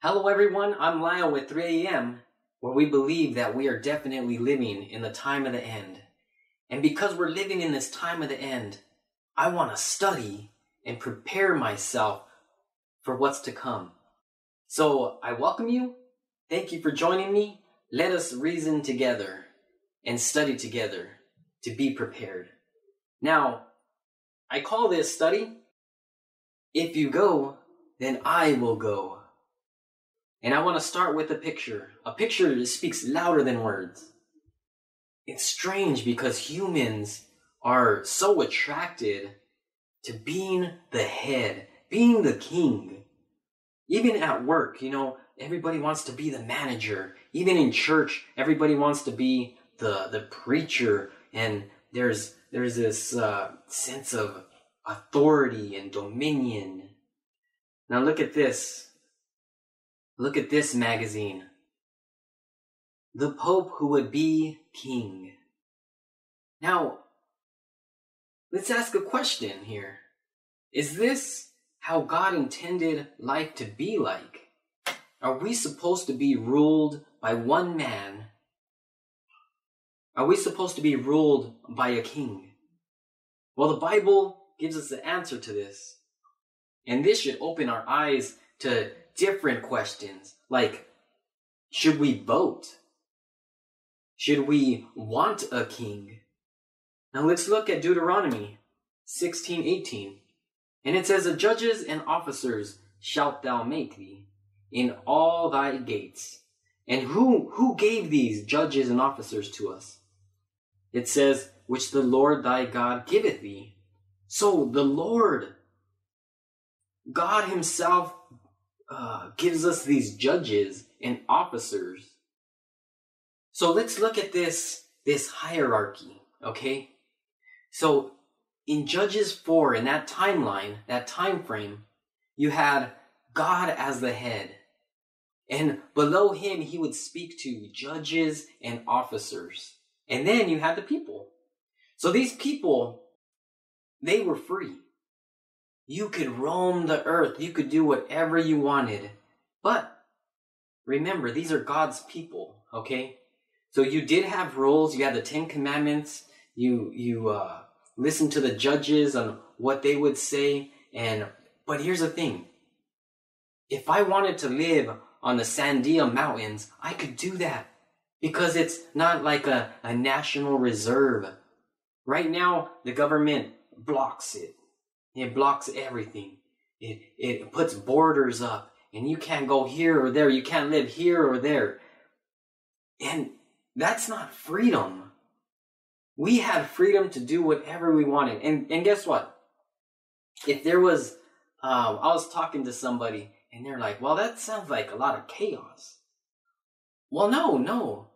Hello everyone, I'm Lyle with 3 a.m., where we believe that we are definitely living in the time of the end. And because we're living in this time of the end, I want to study and prepare myself for what's to come. So I welcome you. Thank you for joining me. Let us reason together and study together to be prepared. Now, I call this study, If You Go, Then I Will Go. And I want to start with a picture. A picture that speaks louder than words. It's strange because humans are so attracted to being the head, being the king. Even at work, everybody wants to be the manager. Even in church, everybody wants to be the preacher. And there's this sense of authority and dominion. Now look at this. Look at this magazine. The Pope Who Would Be King. Now, let's ask a question here. Is this how God intended life to be like? Are we supposed to be ruled by one man? Are we supposed to be ruled by a king? Well, the Bible gives us the answer to this. And this should open our eyes to different questions, like, should we vote? Should we want a king? Now let's look at Deuteronomy 16:18. And it says, "The judges and officers shalt thou make thee in all thy gates." And who gave these judges and officers to us? It says, "Which the Lord thy God giveth thee." So the Lord, God himself, gives us these judges and officers. So let's look at this hierarchy, okay? So in Judges 4, in that timeline, that time frame, you had God as the head. And below him, he would speak to judges and officers. And then you had the people. So these people, they were free. You could roam the earth. You could do whatever you wanted. But remember, these are God's people, okay? So you did have rules. You had the 10 Commandments. You listened to the judges on what they would say. But here's the thing. If I wanted to live on the Sandia Mountains, I could do that. Because it's not like a national reserve. Right now, the government blocks it. It blocks everything. It puts borders up. And you can't go here or there. You can't live here or there. And that's not freedom. We had freedom to do whatever we wanted. And guess what? If there was, I was talking to somebody and they're like, well, that sounds like a lot of chaos. Well, no.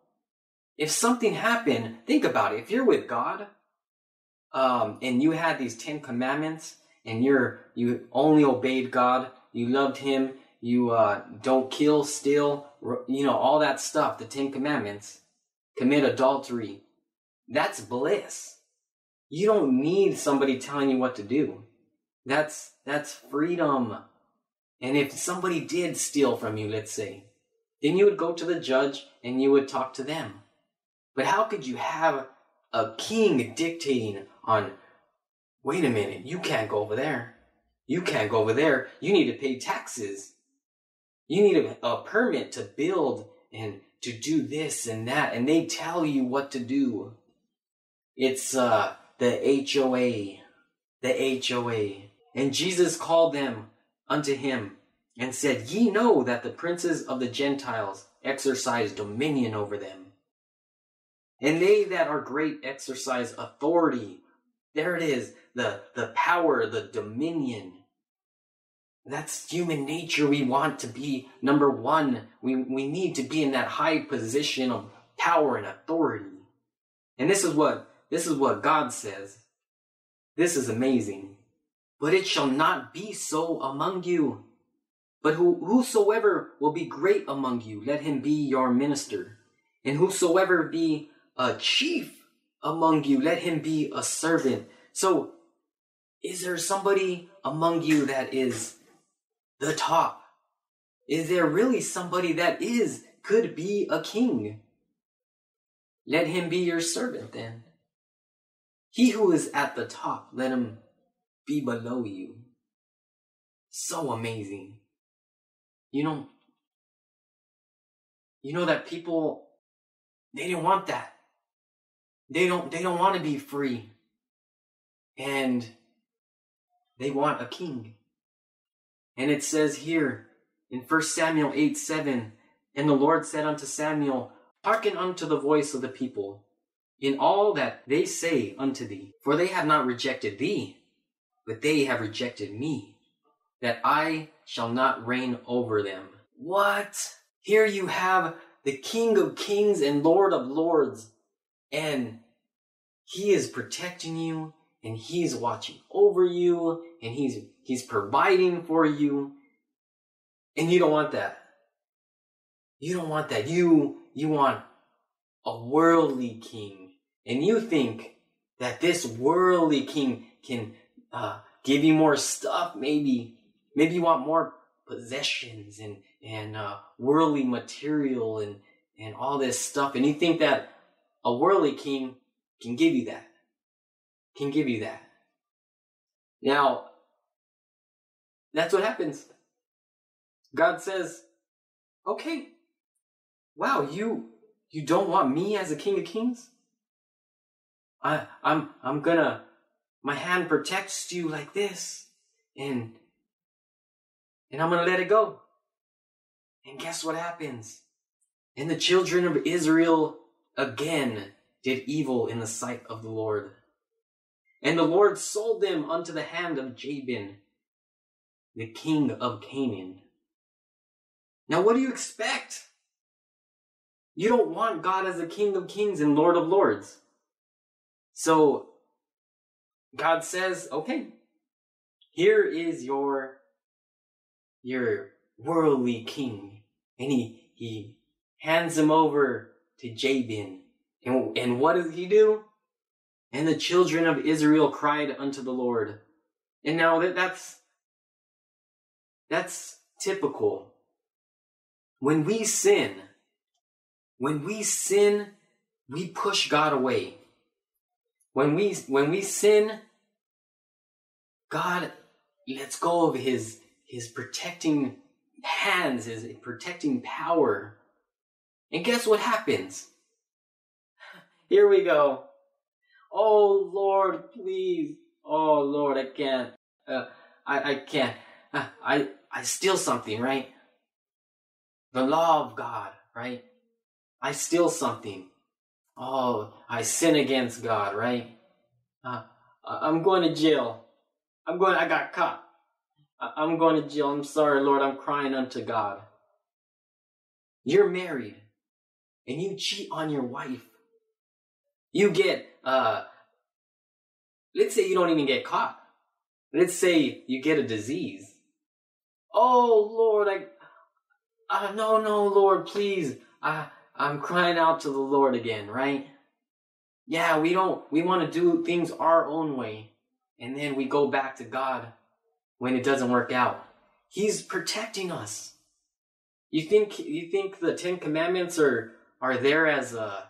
If something happened, think about it. If you're with God, and you had these 10 commandments, and you only obeyed God, you loved him, you don't kill, steal, all that stuff, the 10 commandments, commit adultery, that's bliss. You don't need somebody telling you what to do. That's freedom. And if somebody did steal from you, let's say, then you would go to the judge and you would talk to them. But how could you have a king dictating on, wait a minute, you can't go over there. You can't go over there. You need to pay taxes. You need a permit to build and to do this and that. And they tell you what to do. It's the HOA. The HOA. And Jesus called them unto him and said, "Ye know that the princes of the Gentiles exercise dominion over them. And they that are great exercise authority." There it is, the power, the dominion. That's human nature. We want to be number one. We need to be in that high position of power and authority. And this is what God says. This is amazing. "But it shall not be so among you. But whosoever will be great among you, let him be your minister. And whosoever be a chief among you, let him be a servant." So, is there somebody among you that is the top? Is there really somebody that could be a king? Let him be your servant then. He who is at the top, let him be below you. So amazing. You know that people, they didn't want that. They don't want to be free. And they want a king. And it says here in 1 Samuel 8:7, and the Lord said unto Samuel, hearken unto the voice of the people, in all that they say unto thee. For they have not rejected thee, but they have rejected me, that I shall not reign over them. What? Here you have the King of Kings and Lord of Lords, and he is protecting you, and he's watching over you, and he's providing for you, and you don't want that. You don't want that. You want a worldly king, and you think that this worldly king can give you more stuff. Maybe you want more possessions and worldly material and all this stuff, and you think that a worldly king can give you that. Now, that's what happens. God says, okay, wow, you don't want me as a King of Kings? I'm gonna, my hand protects you like this, and I'm gonna let it go. And guess what happens? And the children of Israel again did evil in the sight of the Lord. And the Lord sold them unto the hand of Jabin, the king of Canaan. Now what do you expect? You don't want God as the King of Kings and Lord of Lords. So God says, okay, here is your worldly king. And he hands him over to Jabin. And what does he do? And the children of Israel cried unto the Lord. And now that's typical. When we sin, we push God away. When we sin, God lets go of his protecting hands, his protecting power. And guess what happens? Here we go. Oh Lord, please. Oh Lord, I can't. I can't. I steal something, right? The law of God, right? I steal something. Oh, I sin against God, right? I'm going to jail. I got caught. I'm going to jail. I'm sorry, Lord. I'm crying unto God. You're married and you cheat on your wife. You get, let's say you don't even get caught. Let's say you get a disease. Oh, Lord, no, Lord, please. I'm crying out to the Lord again, right? Yeah, we want to do things our own way. And then we go back to God when it doesn't work out. He's protecting us. You think the 10 Commandments are there as a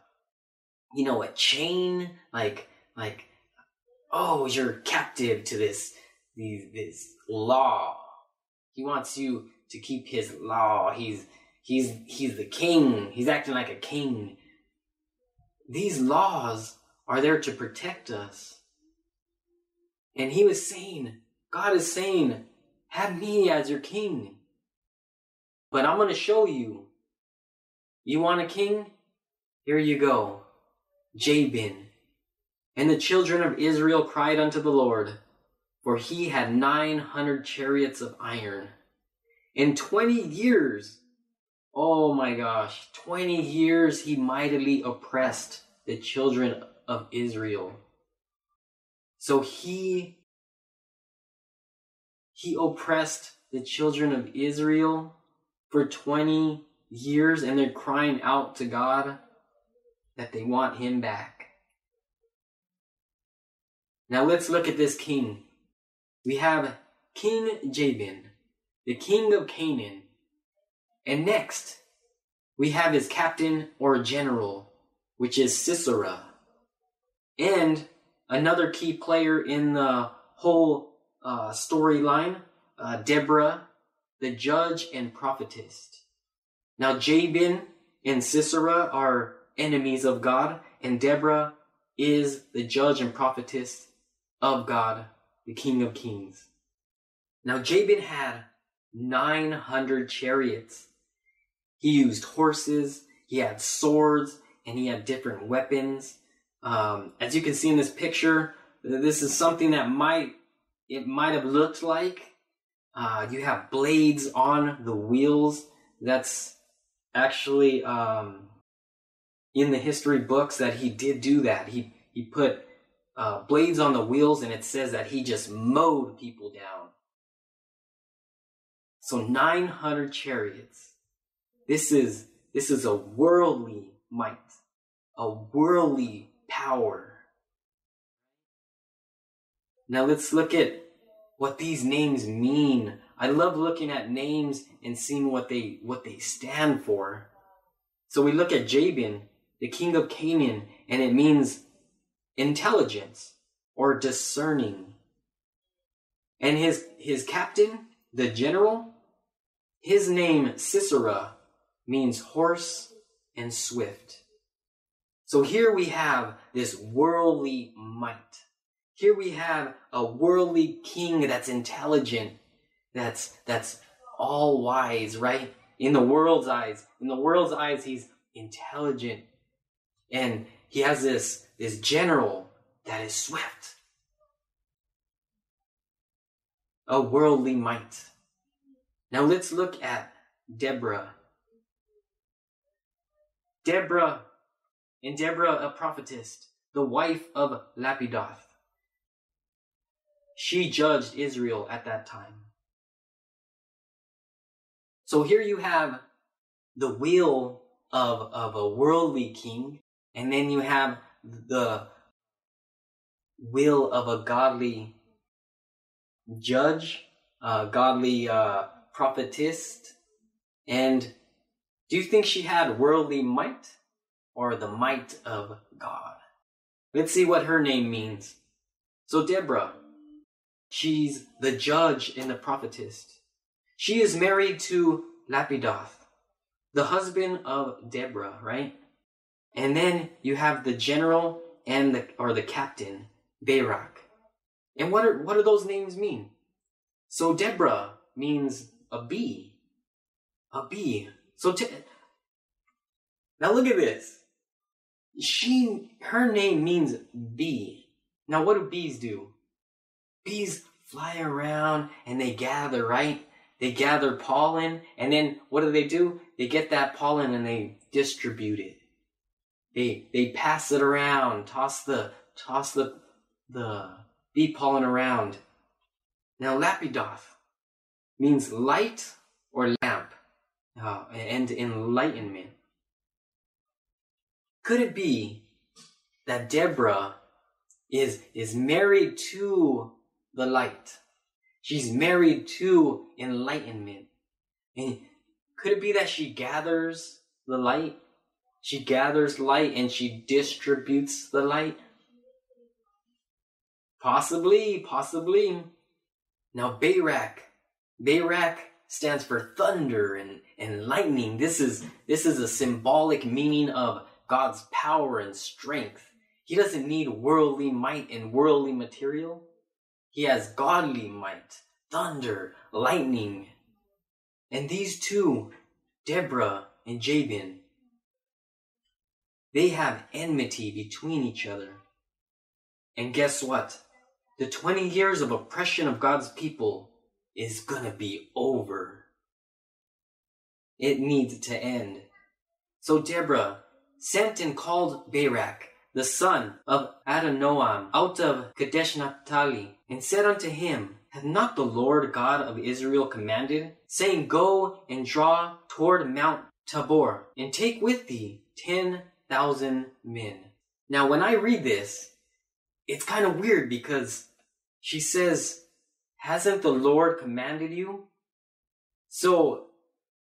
chain, like, oh, you're captive to this law. He wants you to keep his law. He's the king. He's acting like a king. These laws are there to protect us. And God is saying, have me as your king. But I'm going to show you. You want a king? Here you go. Jabin. And the children of Israel cried unto the Lord, for he had 900 chariots of iron. In 20 years, oh my gosh, 20 years he mightily oppressed the children of Israel. So he oppressed the children of Israel for 20 years, and they're crying out to God that they want him back. Now let's look at this king. We have King Jabin, the king of Canaan. And next, we have his captain or general, which is Sisera. And another key player in the whole storyline, Deborah, the judge and prophetess. Now Jabin and Sisera are enemies of God, and Deborah is the judge and prophetess of God, the King of Kings. Now Jabin had 900 chariots. He used horses, he had swords, and he had different weapons. As you can see in this picture, this is something that might have looked like. You have blades on the wheels. That's actually in the history books that he did do that. He put blades on the wheels, and it says that he just mowed people down. So 900 chariots. This is a worldly might, a worldly power. Now let's look at what these names mean. I love looking at names and seeing what they stand for. So we look at Jabin, the king of Canaan, and it means intelligence or discerning. And his captain, the general, his name Sisera means horse and swift. So here we have this worldly might. Here we have a worldly king that's intelligent, that's all wise, right? In the world's eyes, he's intelligent. And he has this general that is swift. A worldly might. Now let's look at Deborah. Deborah, a prophetess, the wife of Lapidoth. She judged Israel at that time. So here you have the will of a worldly king, and then you have the will of a godly judge, a godly prophetess. And do you think she had worldly might or the might of God? Let's see what her name means. So Deborah, she's the judge and the prophetess. She is married to Lapidoth, the husband of Deborah, right? And then you have the general and the captain, Barak. And what do those names mean? So Deborah means a bee. A bee. So now look at this. Her name means bee. Now what do bees do? Bees fly around and they gather, right? They gather pollen, and then what do? They get that pollen and they distribute it. They pass it around, toss the bee pollen around. Now Lapidoth means light or lamp, and enlightenment. Could it be that Deborah is married to the light? She's married to enlightenment. And could it be that she gathers the light? She gathers light and she distributes the light? Possibly. Now Barak stands for thunder and lightning. This is a symbolic meaning of God's power and strength. He doesn't need worldly might and worldly material. He has godly might, thunder, lightning. And these two, Deborah and Jabin, they have enmity between each other. And guess what? The 20 years of oppression of God's people is gonna be over. It needs to end. So Deborah sent and called Barak, the son of Adinoam, out of Kadesh Naphtali, and said unto him, Hath not the Lord God of Israel commanded, saying, Go and draw toward Mount Tabor, and take with thee 10,000 men. Now when I read this, it's kind of weird because she says, hasn't the Lord commanded you? So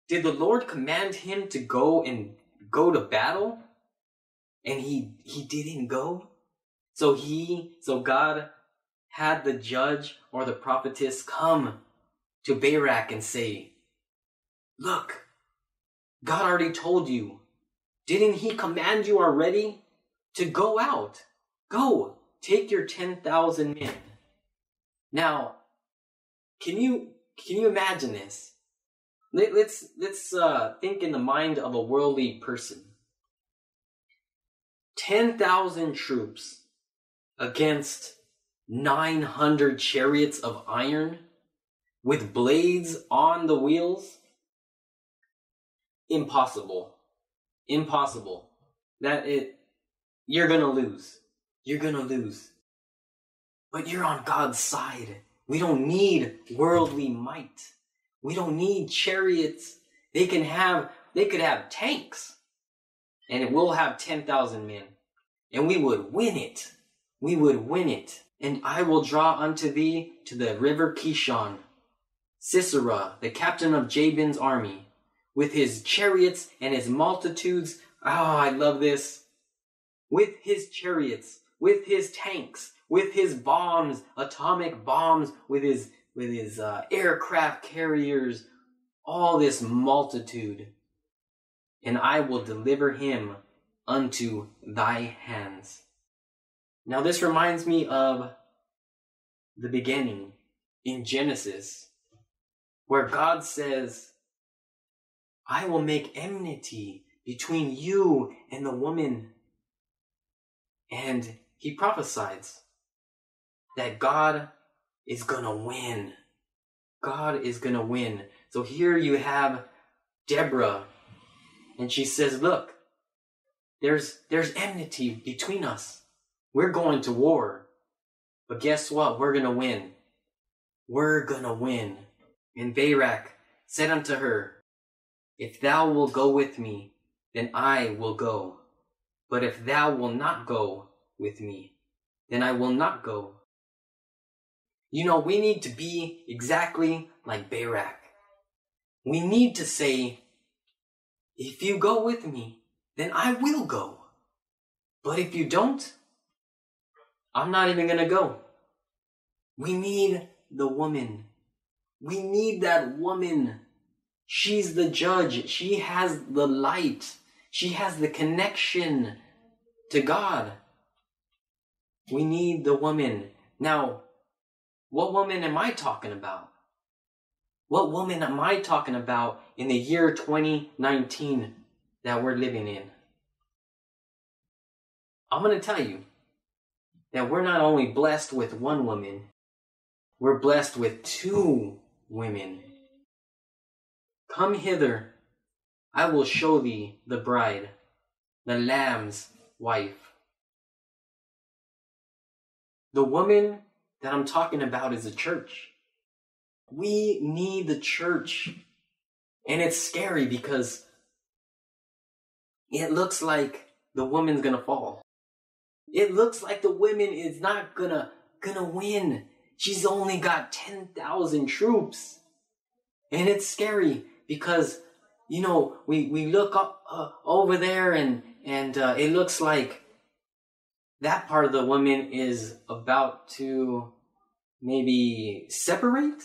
Did the Lord command him to go to battle? And he didn't go? So God had the judge or the prophetess come to Barak and say, look, God already told you. Didn't he command you already to go out? Go, take your 10,000 men. Now, can you imagine this? Let's think in the mind of a worldly person. 10,000 troops against 900 chariots of iron with blades on the wheels? Impossible. You're gonna lose. You're gonna lose. But you're on God's side. We don't need worldly might. We don't need chariots. They could have tanks. And we'll have 10,000 men. And we would win it. We would win it. And I will draw unto thee to the river Kishon, Sisera, the captain of Jabin's army, with his chariots and his multitudes. Oh, I love this. With his chariots, with his tanks, with his bombs, atomic bombs, with his aircraft carriers, all this multitude. And I will deliver him unto thy hands. Now this reminds me of the beginning in Genesis, where God says, I will make enmity between you and the woman. And he prophesies that God is gonna win. God is gonna win. So here you have Deborah, and she says, look, there's enmity between us. We're going to war. But guess what? We're gonna win. We're gonna win. And Barak said unto her, if thou wilt go with me, then I will go. But if thou wilt not go with me, then I will not go. You know, we need to be exactly like Barak. We need to say, if you go with me, then I will go. But if you don't, I'm not even going to go. We need the woman. We need that woman. She's the judge. She has the light. She has the connection to God. We need the woman. Now, what woman am I talking about? What woman am I talking about in the year 2019 that we're living in? I'm going to tell you that we're not only blessed with one woman, we're blessed with two women. Come hither, I will show thee the bride, the Lamb's wife. The woman that I'm talking about is the church. We need the church. And it's scary because it looks like the woman's gonna fall. It looks like the woman is not gonna win. She's only got 10,000 troops. And it's scary because, you know, we look up over there and it looks like that part of the woman is about to maybe separate.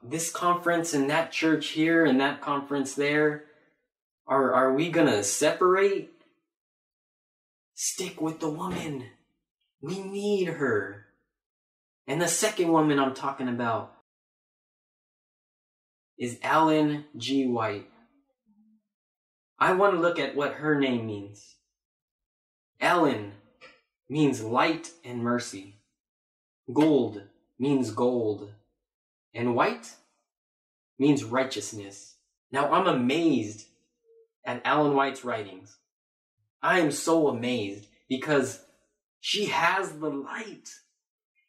This conference and that church here and that conference there. Are we gonna separate? Stick with the woman. We need her. And the second woman I'm talking about is Ellen G. White. I want to look at what her name means. Ellen means light and mercy. Gold means gold. And white means righteousness. Now I'm amazed at Ellen White's writings. I am so amazed because she has the light.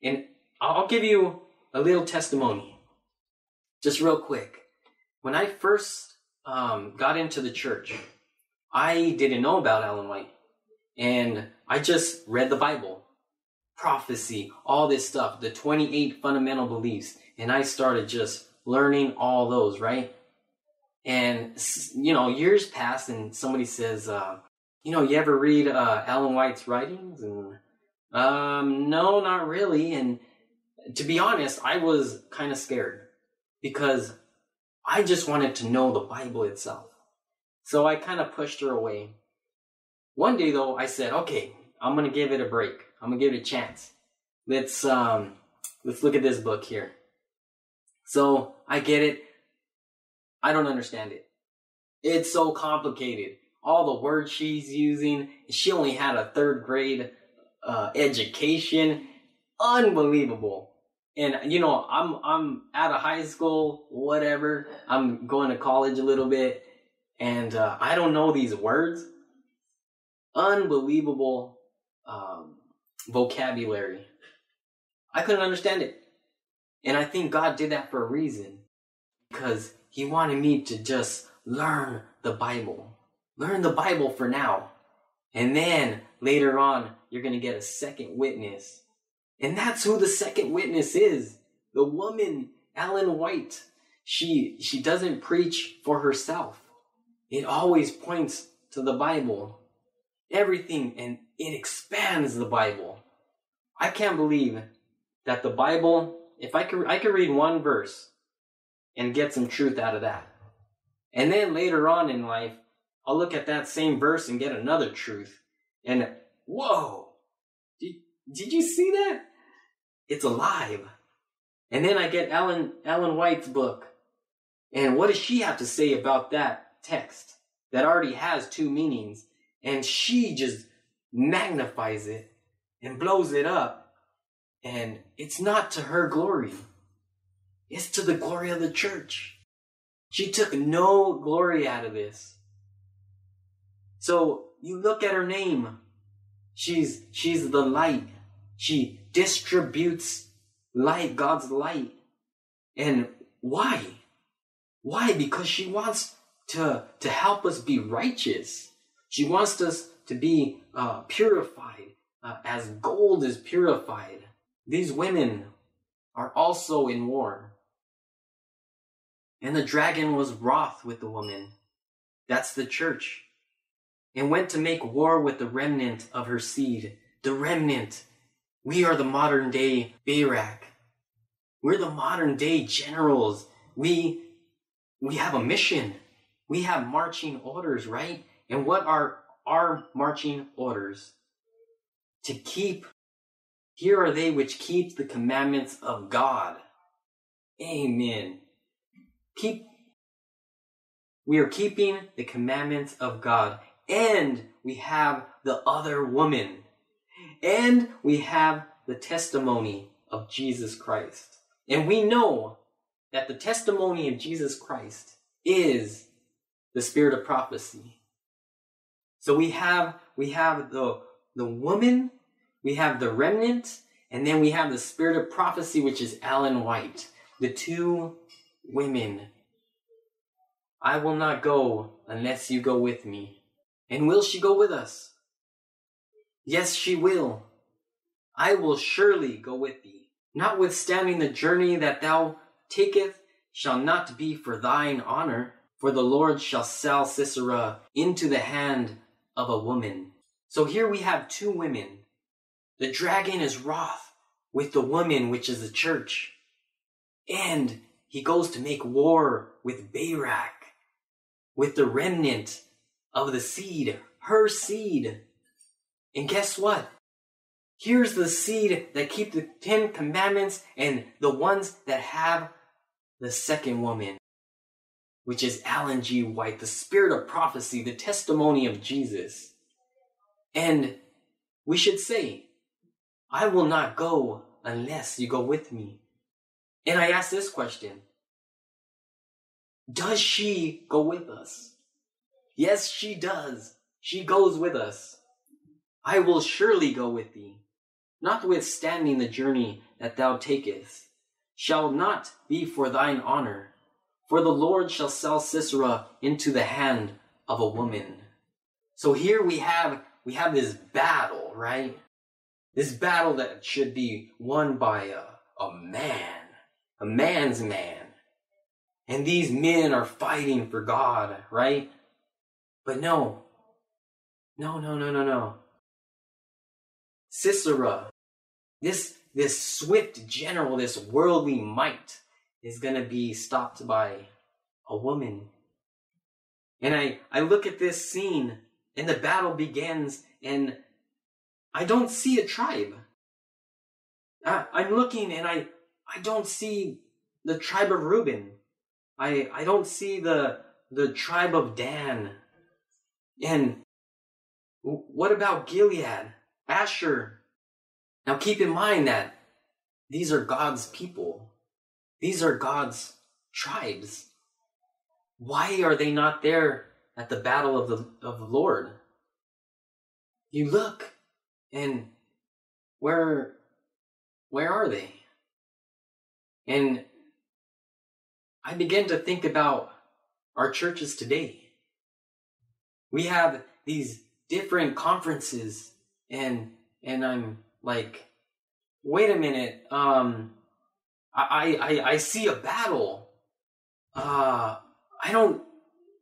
And I'll give you a little testimony. Just real quick. When I first got into the church, I didn't know about Ellen White. And I just read the Bible, prophecy, all this stuff, the 28 fundamental beliefs. And I started just learning all those, right? And, years pass and somebody says, you ever read Ellen White's writings? And, no, not really. And to be honest, I was kind of scared because I just wanted to know the Bible itself. So I kind of pushed her away. One day, though, I said, okay, I'm going to give it a break. I'm going to give it a chance. Let's look at this book here. So I get it. I don't understand it. It's so complicated. All the words she's using. She only had a 3rd grade education. Unbelievable. And, I'm out of high school, whatever. I'm going to college a little bit. And I don't know these words. Unbelievable vocabulary. I couldn't understand it. And I think God did that for a reason. Because he wanted me to just learn the Bible. Learn the Bible for now. And then later on, you're going to get a second witness. And that's who the second witness is. The woman, Ellen White. She doesn't preach for herself. It always points to the Bible. Everything, and it expands the Bible. I can't believe that the Bible, if I could read one verse and get some truth out of that. And then later on in life, I'll look at that same verse and get another truth. And whoa, did you see that? It's alive. And then I get Ellen White's book. And what does she have to say about that text that already has 2 meanings? And she just magnifies it and blows it up. And it's not to her glory. It's to the glory of the church. She took no glory out of this. So you look at her name. She's the light. She distributes light, God's light. And why? Why? Because she wants to help us be righteous. She wants us to be purified as gold is purified. These women are also in war. And the dragon was wroth with the woman. That's the church. And went to make war with the remnant of her seed. The remnant. We are the modern day Barak. We're the modern day generals. We have a mission. We have marching orders, right? And what are our marching orders? Here are they which keep the commandments of God. Amen. We are keeping the commandments of God. And we have the other woman. And we have the testimony of Jesus Christ. And we know that the testimony of Jesus Christ is the spirit of prophecy. So we have the woman, we have the remnant, and then we have the spirit of prophecy, which is Ellen White. The 2 women. I will not go unless you go with me. And will she go with us? Yes, she will. I will surely go with thee. Notwithstanding the journey that thou taketh shall not be for thine honor, for the Lord shall sell Sisera into the hand of a woman. So here we have 2 women. The dragon is wroth with the woman, which is the church. And he goes to make war with Barak, with the remnant of the seed, her seed. And guess what? Here's the seed that keep the 10 commandments and the ones that have the second woman, which is Ellen G. White, the spirit of prophecy, the testimony of Jesus. And we should say, I will not go unless you go with me. And I ask this question, does she go with us? Yes, she does. She goes with us. I will surely go with thee, notwithstanding the journey that thou takest, shall not be for thine honor, for the Lord shall sell Sisera into the hand of a woman. So here we have this battle, right? This battle that should be won by a man, a man's man. And these men are fighting for God, right? But no. Sisera, this swift general, this worldly might, is going to be stopped by a woman. And I look at this scene, and the battle begins, and I don't see a tribe. I'm looking, and I don't see the tribe of Reuben. I don't see the tribe of Dan. And what about Gilead, Asher? Now keep in mind that these are God's people. These are God's tribes. Why are they not there at the battle of the Lord? You look, and where are they? And I begin to think about our churches today. We have these different conferences, and I'm like, wait a minute, I see a battle. I don't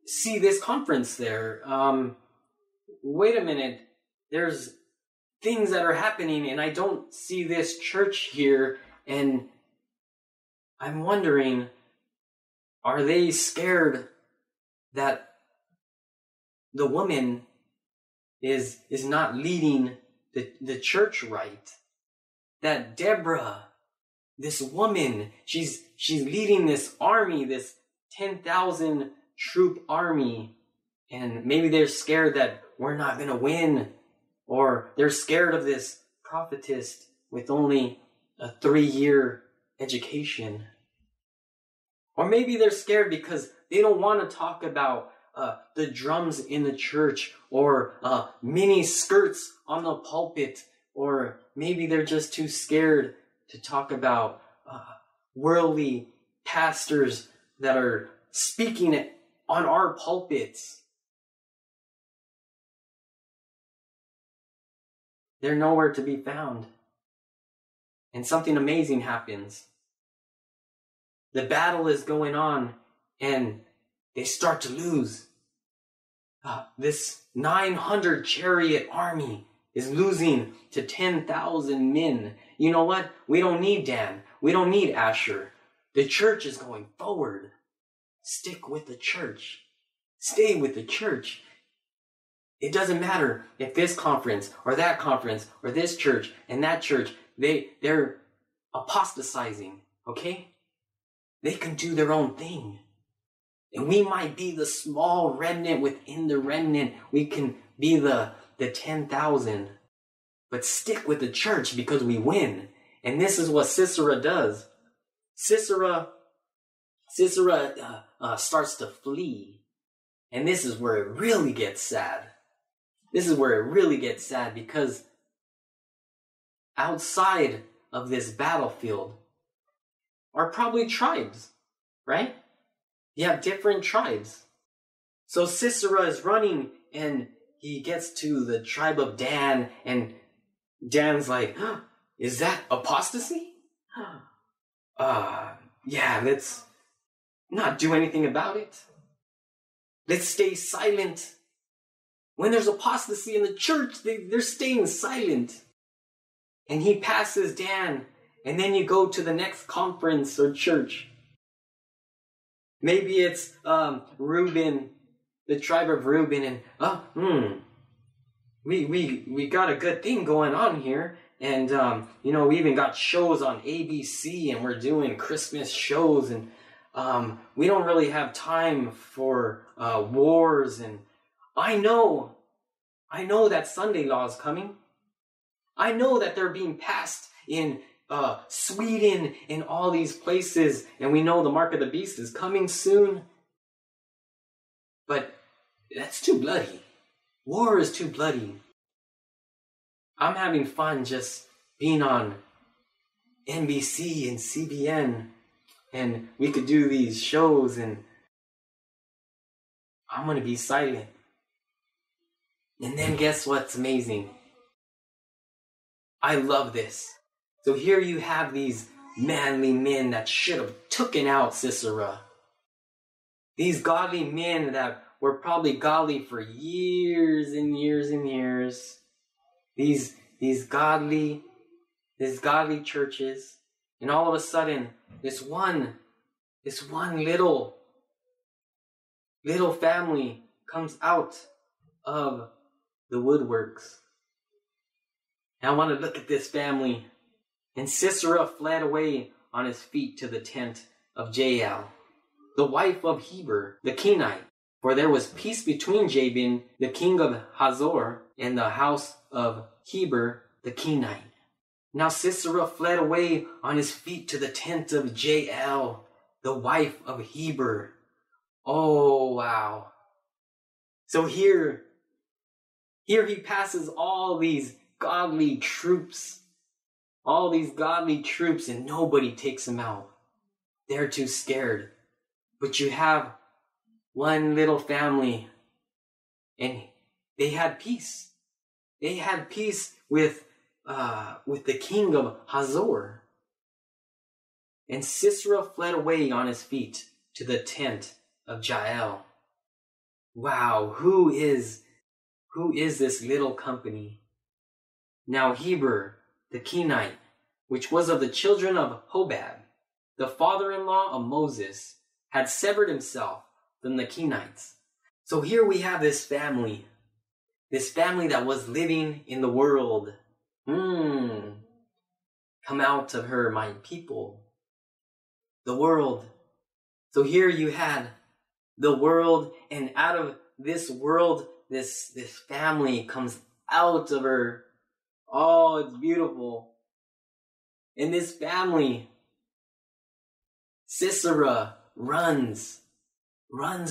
see this conference there. Wait a minute, there's things that are happening, and I don't see this church here, and I'm wondering, are they scared that the woman is not leading the church right? That Deborah, this woman, she's leading this army, this 10,000 troop army, and maybe they're scared that we're not going to win, or they're scared of this prophetess with only a 3-year education. Or maybe they're scared because they don't want to talk about the drums in the church, or mini skirts on the pulpit, or maybe they're just too scared to talk about worldly pastors that are speaking on our pulpits. They're nowhere to be found. And something amazing happens. The battle is going on, and they start to lose. This 900 chariot army is losing to 10,000 men. You know what? We don't need Dan. We don't need Asher. The church is going forward. Stick with the church. Stay with the church. It doesn't matter if this conference or that conference or this church and that church, they're apostatizing, okay? They can do their own thing. And we might be the small remnant within the remnant. We can be the 10,000. But stick with the church because we win. And this is what Sisera does. Sisera starts to flee. And this is where it really gets sad. This is where it really gets sad, because outside of this battlefield are probably tribes, right? You have different tribes. So Sisera is running, and he gets to the tribe of Dan, and Dan's like, is that apostasy? Yeah, let's not do anything about it. Let's stay silent. When there's apostasy in the church, they're staying silent. And he passes Dan, and then you go to the next conference or church. Maybe it's Reuben, the tribe of Reuben, and we got a good thing going on here, and we even got shows on ABC, and we're doing Christmas shows, and we don't really have time for wars, and I know that Sunday law is coming. I know that they're being passed in Sweden and all these places, and we know the mark of the beast is coming soon. But that's too bloody. War is too bloody. I'm having fun just being on NBC and CBN, and we could do these shows, and I'm going to be silent. And then guess what's amazing? I love this. So here you have these manly men that should have taken out Sisera. These godly men that were probably godly for years and years and years. These godly churches. And all of a sudden, this one little family comes out of the woodworks. And I want to look at this family. And Sisera fled away on his feet to the tent of Jael, the wife of Heber the Kenite. For there was peace between Jabin, the king of Hazor, and the house of Heber the Kenite. Now Sisera fled away on his feet to the tent of Jael, the wife of Heber. Oh, wow. So here he passes all these godly troops, and nobody takes him out. They're too scared. But you have one little family, and they had peace. They had peace with the king of Hazor. And Sisera fled away on his feet to the tent of Jael. Wow, who is this little company? Now Heber the Kenite, which was of the children of Hobab, the father-in-law of Moses, had severed himself from the Kenites. So here we have this family that was living in the world. Come out of her, my people. The world. So here you had the world, and out of this world, this family comes out of her. Oh, it's beautiful. In this family, Sisera runs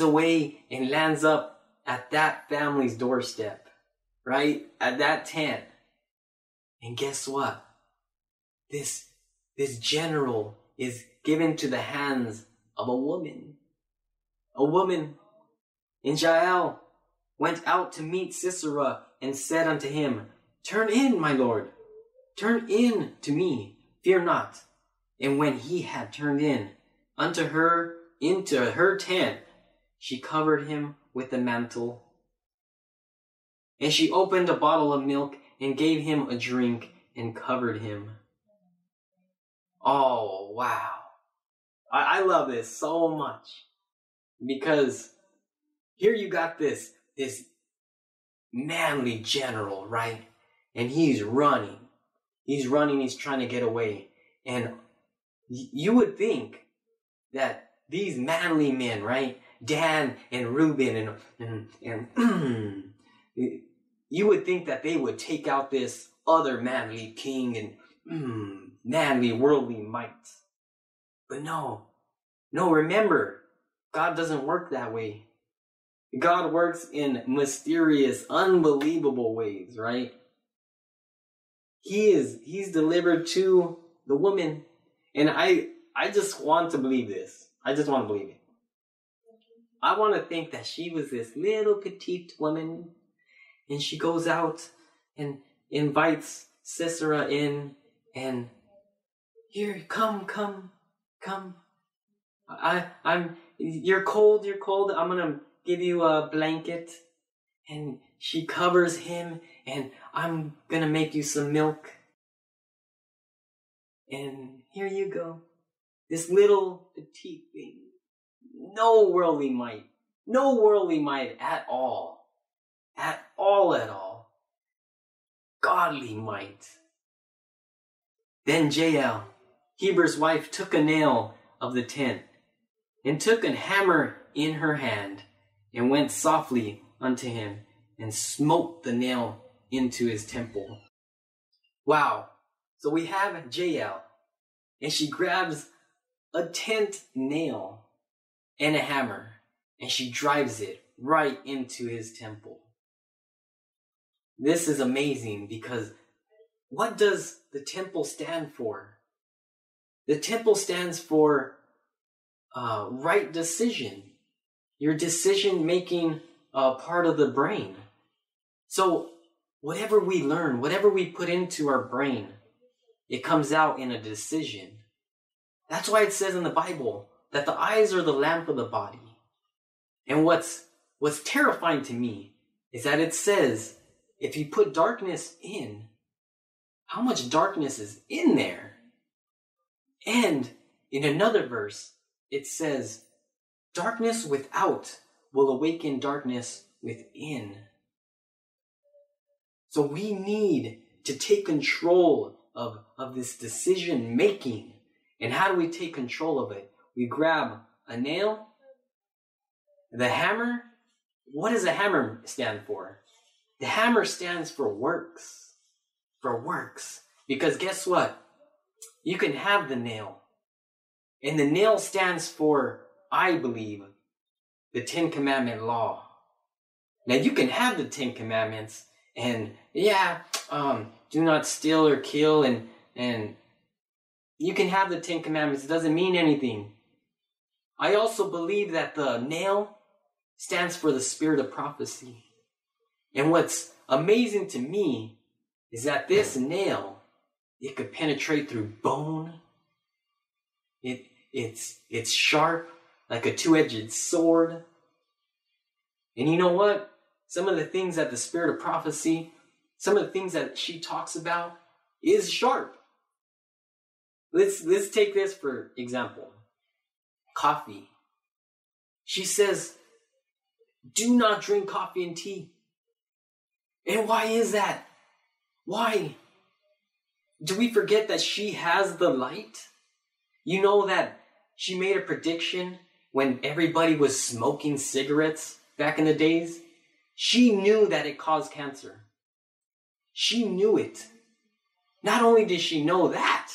away and lands up at that family's doorstep, right? At that tent. And guess what? This general is given to the hands of a woman. A woman. And Jael went out to meet Sisera and said unto him, Turn in, my lord. Turn in to me. Fear not. And when he had turned in unto her into her tent, she covered him with the mantle. And she opened a bottle of milk and gave him a drink and covered him. Oh, wow. I love this so much. Because here you got this manly general, right? And he's running. He's trying to get away. And you would think that these manly men, right? Dan and Reuben and you would think that they would take out this other manly king and manly worldly might. But no, remember, God doesn't work that way. God works in mysterious, unbelievable ways, right? He's delivered to the woman. And I just want to believe this. I just want to believe it. I want to think that she was this little petite woman, and she goes out and invites Sisera in, and here, come. You're cold. I'm gonna give you a blanket. And she covers him, and I'm gonna make you some milk. And here you go. This little petite thing. No worldly might at all. At all. Godly might. Then Jael, Heber's wife, took a nail of the tent, and took a hammer in her hand, and went softly unto him, and smote the nail into his temple. Wow. So we have Jael, and she grabs a tent nail and a hammer, and she drives it right into his temple. This is amazing, because what does the temple stand for? The temple stands for right decision. Your decision-making part of the brain. So whatever we learn, whatever we put into our brain, it comes out in a decision. That's why it says in the Bible that the eyes are the lamp of the body. And what's terrifying to me is that it says, if you put darkness in, how much darkness is in there? And in another verse, it says, darkness without will awaken darkness within. So we need to take control of this decision making. And how do we take control of it? We grab a nail, the hammer. What does a hammer stand for? The hammer stands for works. For works. Because guess what? You can have the nail. And the nail stands for, I believe, the 10 Commandment law. Now you can have the 10 Commandments and do not steal or kill and you can have the 10 Commandments. It doesn't mean anything. I also believe that the nail stands for the spirit of prophecy. And what's amazing to me is that this nail, it could penetrate through bone. It's sharp like a two-edged sword. And you know what? Some of the things that the spirit of prophecy, some of the things that she talks about is sharp. Let's take this for example. Coffee. She says, do not drink coffee and tea. And why is that? Why? Do we forget that she has the light? You know that she made a prediction when everybody was smoking cigarettes back in the days? She knew that it caused cancer. She knew it. Not only did she know that,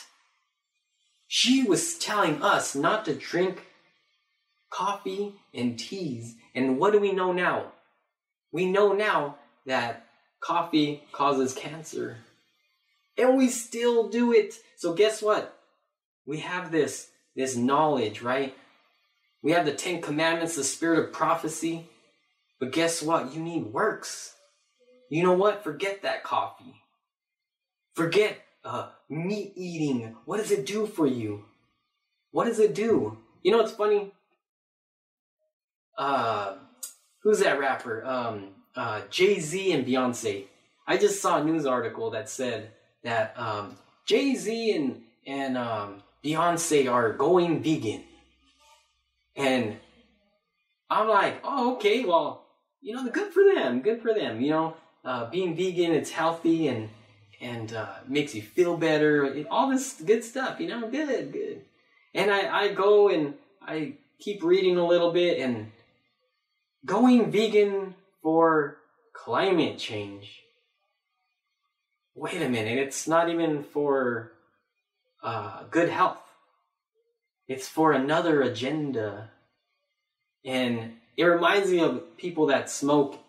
she was telling us not to drink coffee and teas. And what do we know now? We know now that coffee causes cancer. And we still do it. So guess what? We have this knowledge, right? We have the 10 Commandments, the spirit of prophecy. But guess what? You need works. You know what? Forget that coffee. Forget meat eating. What does it do for you? What does it do? You know what's funny? Who's that rapper? Jay-Z and Beyonce. I just saw a news article that said that Jay-Z and Beyonce are going vegan. And I'm like, oh, okay, well, you know, good for them. Good for them. You know, being vegan, it's healthy and makes you feel better. All this good stuff, you know, good. And I go and I keep reading a little bit and going vegan for climate change. Wait a minute, it's not even for good health. It's for another agenda. And it reminds me of people that smoke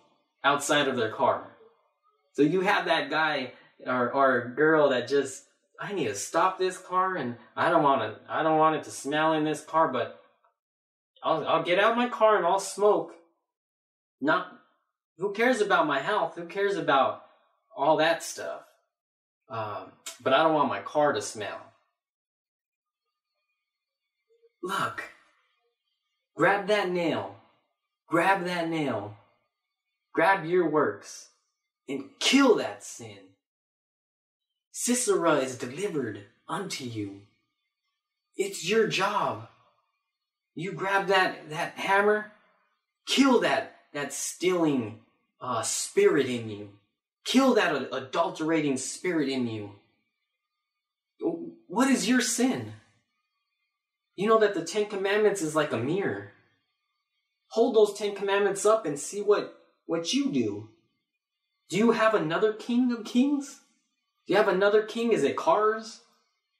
outside of their car. So you have that guy or girl that just, I need to stop this car and I don't want it to smell in this car, but I'll get out of my car and I'll smoke. Who cares about my health? Who cares about all that stuff? But I don't want my car to smell. Look, grab that nail. Grab your works and kill that sin. Sisera is delivered unto you. It's your job. You grab that hammer, kill that stealing spirit in you. Kill that adulterating spirit in you. What is your sin? You know that the 10 Commandments is like a mirror. Hold those 10 Commandments up and see what you do. Do you have another King of Kings? Do you have another king? Is it cars?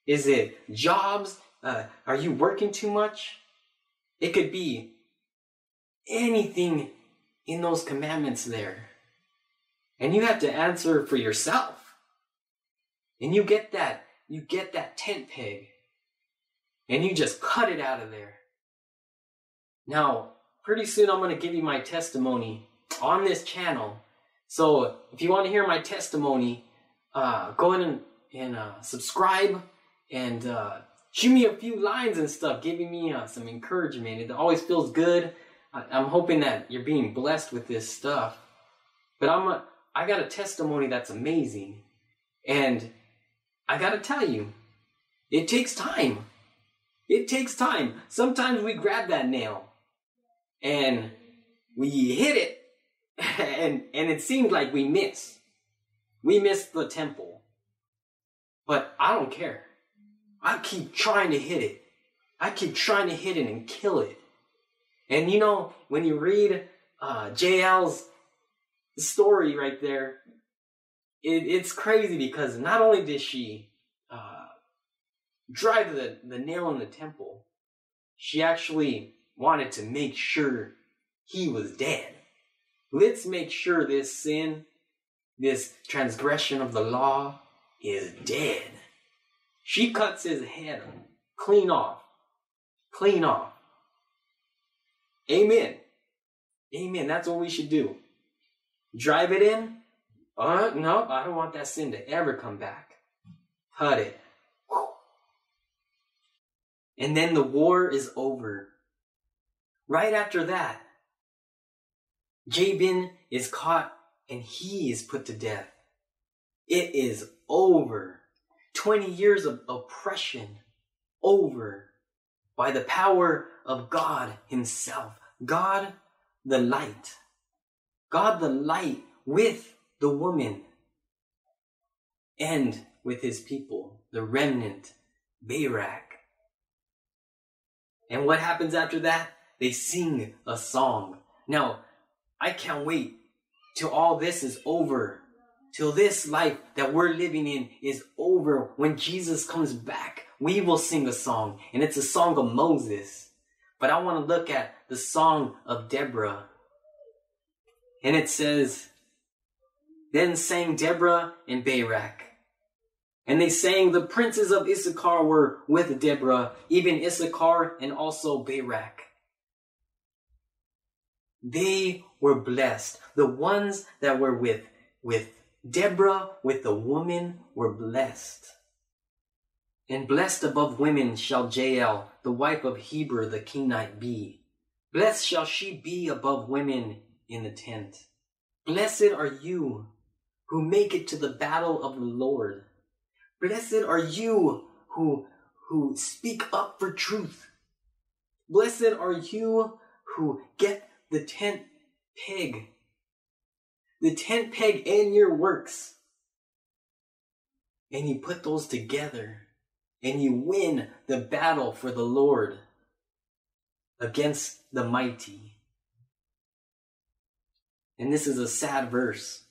Is it jobs? Are you working too much? It could be anything in those commandments there. And you have to answer for yourself. And you get that tent peg. And you just cut it out of there. Now, pretty soon I'm going to give you my testimony on this channel. So if you want to hear my testimony, go ahead and subscribe and shoot me a few lines and stuff, giving me some encouragement. It always feels good I'm hoping that you're being blessed with this stuff. But I got a testimony that's amazing. And I got to tell you, it takes time. It takes time. Sometimes we grab that nail and we hit it and it seems like we miss. We missed the temple. But I don't care. I keep trying to hit it. I keep trying to hit it and kill it. And you know, when you read Jael's story right there, it's crazy because not only did she drive the nail in the temple, she actually wanted to make sure he was dead. Let's make sure this sin, this transgression of the law is dead. She cuts his head clean off. Clean off. Amen. Amen. That's what we should do. Drive it in. No, I don't want that sin to ever come back. Cut it. And then the war is over. Right after that, Jabin is caught and he is put to death. It is over. 20 years of oppression over by the power of God himself. God the light. God the light with the woman and with his people, the remnant, Barak. And what happens after that? They sing a song. Now, I can't wait till all this is over. Till this life that we're living in is over. When Jesus comes back, we will sing a song. And it's a song of Moses. But I want to look at the song of Deborah. And it says, then sang Deborah and Barak. And they sang, the princes of Issachar were with Deborah, even Issachar and also Barak. They were blessed. The ones that were with Deborah, with the woman, were blessed. And blessed above women shall Jael, the wife of Heber the Kenite, be. Blessed shall she be above women in the tent. Blessed are you who make it to the battle of the Lord. Blessed are you who speak up for truth. Blessed are you who get the tent peg. The tent peg and your works. And you put those together. And you win the battle for the Lord against the mighty. And this is a sad verse.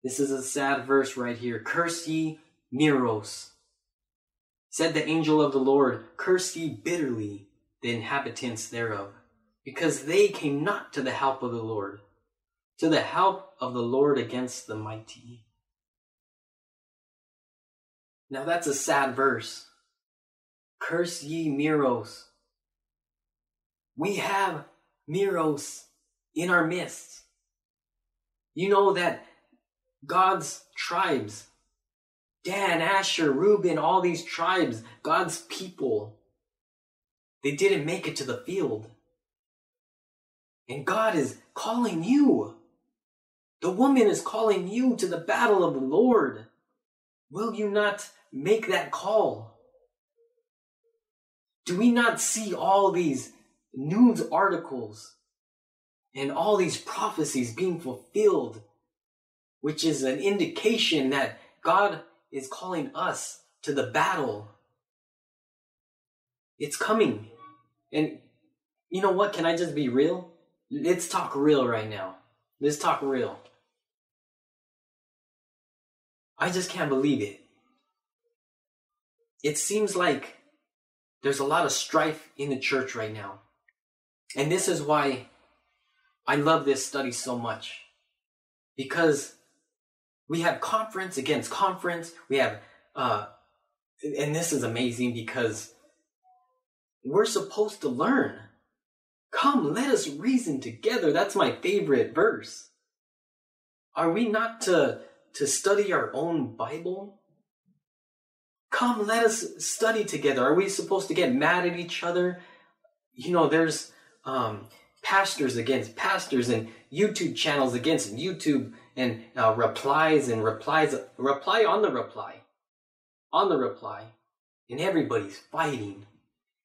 This is a sad verse right here. Curse ye Meros. Said the angel of the Lord, curse ye bitterly the inhabitants thereof, because they came not to the help of the Lord, to the help of the Lord against the mighty. Now that's a sad verse. Curse ye Meros. We have Meros in our midst. You know that God's tribes, Dan, Asher, Reuben, all these tribes, God's people, they didn't make it to the field. And God is calling you. The woman is calling you to the battle of the Lord. Will you not make that call? Do we not see all these news articles and all these prophecies being fulfilled, which is an indication that God is calling us to the battle? It's coming. And you know what? Can I just be real? Let's talk real right now. Let's talk real. I just can't believe it. It seems like there's a lot of strife in the church right now. And this is why I love this study so much. Because we have conference against conference. We have, and this is amazing because we're supposed to learn. Come, let us reason together. That's my favorite verse. Are we not to study our own Bible? Come, let us study together. Are we supposed to get mad at each other? You know, there's pastors against pastors, and YouTube channels against YouTube, and replies and replies, reply on the reply, and everybody's fighting,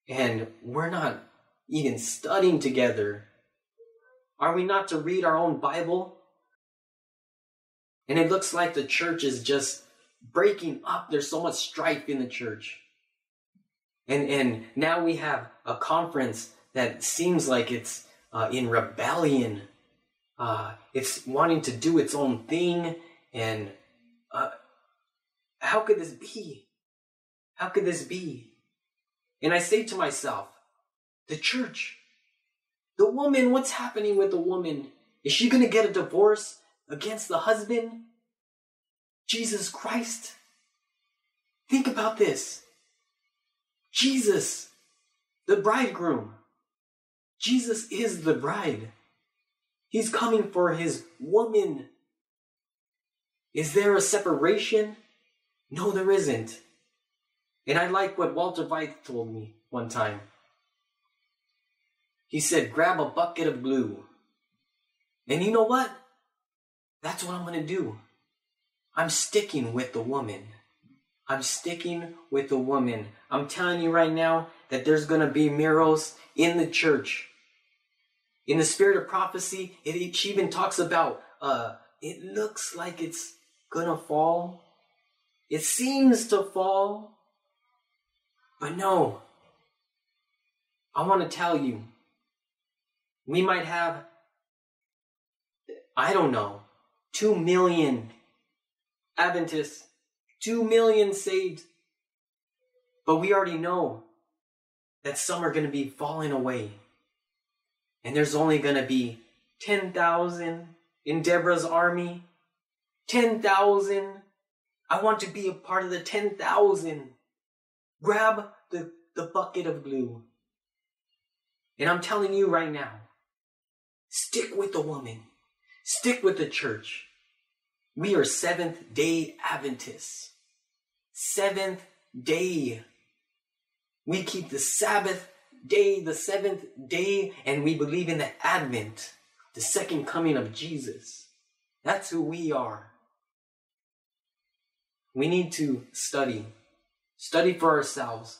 and we're not even studying together. Are we not to read our own Bible? And it looks like the church is just breaking up. There's so much strife in the church. And now we have a conference that seems like it's in rebellion. It's wanting to do its own thing. And how could this be? How could this be? And I say to myself, the church, the woman, what's happening with the woman? Is she going to get a divorce against the husband? Jesus Christ. Think about this. Jesus, the bridegroom. Jesus is the bride. He's coming for his woman. Is there a separation? No, there isn't. And I like what Walter White told me one time. He said, grab a bucket of glue. And you know what? That's what I'm going to do. I'm sticking with the woman. I'm sticking with the woman. I'm telling you right now that there's going to be miracles in the church. In the spirit of prophecy, it even talks about, it looks like it's going to fall. It seems to fall. But no. I want to tell you, we might have, I don't know, 2 million Adventists, 2 million saved. But we already know that some are going to be falling away. And there's only going to be 10,000 in Deborah's army. 10,000. I want to be a part of the 10,000. Grab the bucket of glue. And I'm telling you right now, stick with the woman. Stick with the church. We are Seventh-day Adventists. Seventh day. We keep the Sabbath day, the seventh day, and we believe in the Advent, the second coming of Jesus. That's who we are. We need to study. Study for ourselves.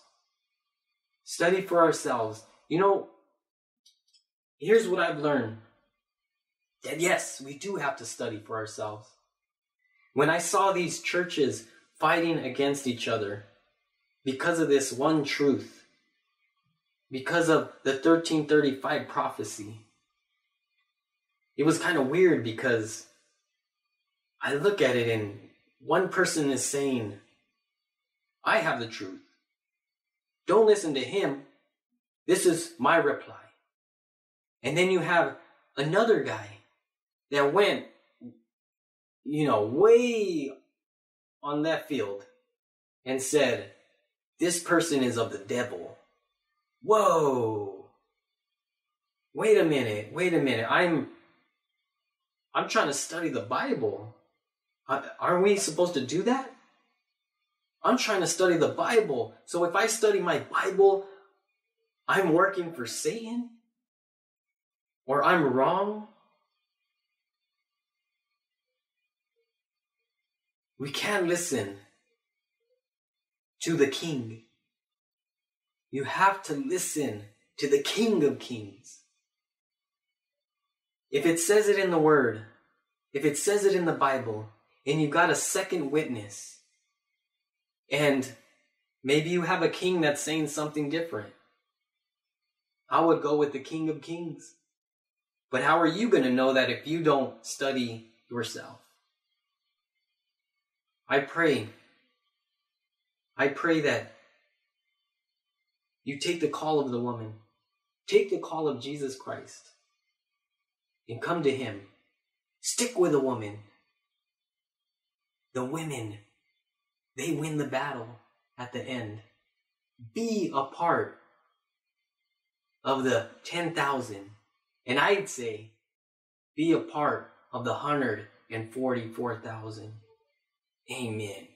Study for ourselves. You know, here's what I've learned. That yes, we do have to study for ourselves. When I saw these churches fighting against each other because of this one truth, because of the 1335 prophecy, it was kind of weird because I look at it and one person is saying, I have the truth. Don't listen to him. This is my reply. And then you have another guy that went, way on left field and said, this person is of the devil. Whoa. Wait a minute. I'm trying to study the Bible. Aren't we supposed to do that? I'm trying to study the Bible. So if I study my Bible, I'm working for Satan? Or I'm wrong? We can't listen to the King. You have to listen to the King of Kings. If it says it in the Word, if it says it in the Bible, and you got a second witness, and maybe you have a king that's saying something different, I would go with the King of Kings. But how are you going to know that if you don't study yourself? I pray that you take the call of the woman, take the call of Jesus Christ, and come to him. Stick with the woman. The women, they win the battle at the end. Be a part of the 10,000. And I'd say, be a part of the 144,000. Amen.